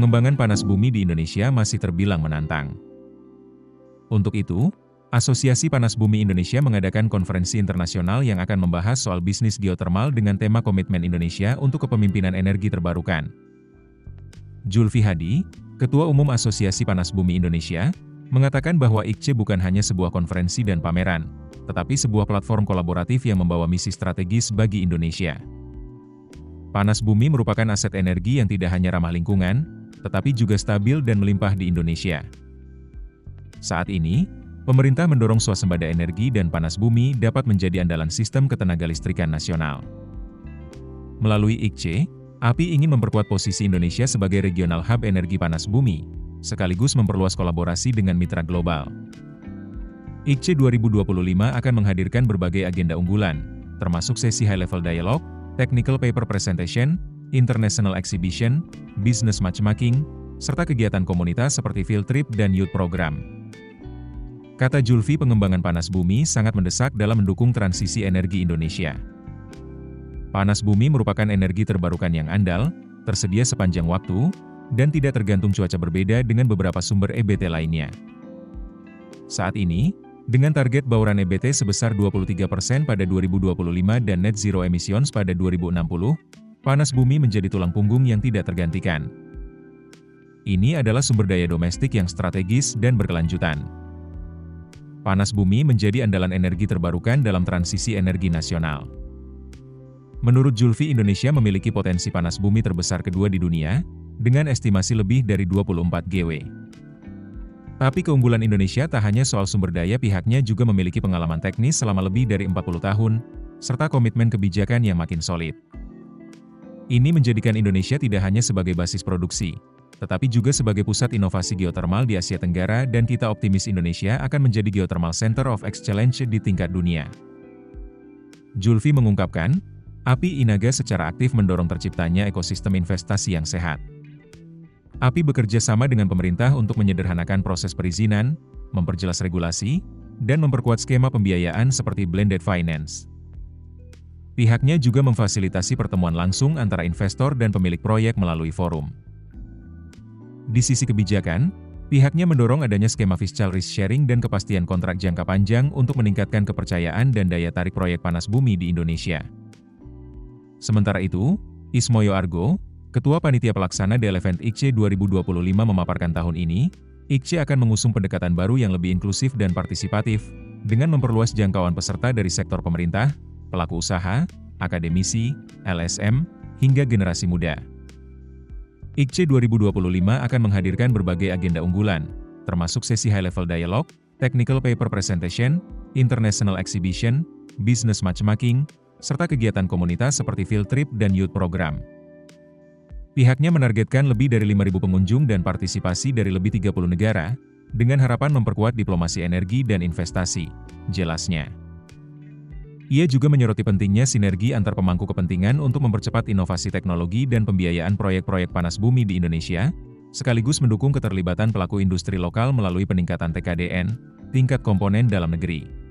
pengembangan panas bumi di Indonesia masih terbilang menantang. Untuk itu, Asosiasi Panas Bumi Indonesia mengadakan konferensi internasional yang akan membahas soal bisnis geotermal dengan tema Komitmen Indonesia untuk Kepemimpinan Energi Terbarukan. Julfi Hadi, Ketua Umum Asosiasi Panas Bumi Indonesia, mengatakan bahwa IKC bukan hanya sebuah konferensi dan pameran, tetapi sebuah platform kolaboratif yang membawa misi strategis bagi Indonesia. Panas bumi merupakan aset energi yang tidak hanya ramah lingkungan, tetapi juga stabil dan melimpah di Indonesia. Saat ini, pemerintah mendorong swasembada energi dan panas bumi dapat menjadi andalan sistem ketenagalistrikan nasional. Melalui IKC, API ingin memperkuat posisi Indonesia sebagai regional hub energi panas bumi, sekaligus memperluas kolaborasi dengan mitra global. IKC 2025 akan menghadirkan berbagai agenda unggulan, termasuk sesi high-level dialogue, technical paper presentation, international exhibition, business matchmaking, serta kegiatan komunitas seperti field trip dan youth program. Kata Julfi, pengembangan panas bumi sangat mendesak dalam mendukung transisi energi Indonesia. Panas bumi merupakan energi terbarukan yang andal, tersedia sepanjang waktu, dan tidak tergantung cuaca berbeda dengan beberapa sumber EBT lainnya. Saat ini, dengan target bauran EBT sebesar 23% pada 2025 dan net zero emissions pada 2060, panas bumi menjadi tulang punggung yang tidak tergantikan. Ini adalah sumber daya domestik yang strategis dan berkelanjutan. Panas bumi menjadi andalan energi terbarukan dalam transisi energi nasional. Menurut Julfi, Indonesia memiliki potensi panas bumi terbesar kedua di dunia, dengan estimasi lebih dari 24 GW. Tapi keunggulan Indonesia tak hanya soal sumber daya, pihaknya juga memiliki pengalaman teknis selama lebih dari 40 tahun, serta komitmen kebijakan yang makin solid. Ini menjadikan Indonesia tidak hanya sebagai basis produksi, tetapi juga sebagai pusat inovasi geotermal di Asia Tenggara, dan kita optimis Indonesia akan menjadi Geothermal Center of Excellence di tingkat dunia. Julfi mengungkapkan, API Inaga secara aktif mendorong terciptanya ekosistem investasi yang sehat. API bekerja sama dengan pemerintah untuk menyederhanakan proses perizinan, memperjelas regulasi, dan memperkuat skema pembiayaan seperti blended finance. Pihaknya juga memfasilitasi pertemuan langsung antara investor dan pemilik proyek melalui forum. Di sisi kebijakan, pihaknya mendorong adanya skema fiscal risk sharing dan kepastian kontrak jangka panjang untuk meningkatkan kepercayaan dan daya tarik proyek panas bumi di Indonesia. Sementara itu, Ismoyo Argo, Ketua Panitia Pelaksana The Elephant IKC 2025 memaparkan tahun ini, IKC akan mengusung pendekatan baru yang lebih inklusif dan partisipatif, dengan memperluas jangkauan peserta dari sektor pemerintah, pelaku usaha, akademisi, LSM, hingga generasi muda. IKC 2025 akan menghadirkan berbagai agenda unggulan, termasuk sesi high-level dialogue, technical paper presentation, international exhibition, business matchmaking, serta kegiatan komunitas seperti field trip dan youth program. Pihaknya menargetkan lebih dari 5.000 pengunjung dan partisipasi dari lebih 30 negara, dengan harapan memperkuat diplomasi energi dan investasi, jelasnya. Ia juga menyoroti pentingnya sinergi antar pemangku kepentingan untuk mempercepat inovasi teknologi dan pembiayaan proyek-proyek panas bumi di Indonesia, sekaligus mendukung keterlibatan pelaku industri lokal melalui peningkatan TKDN, tingkat komponen dalam negeri.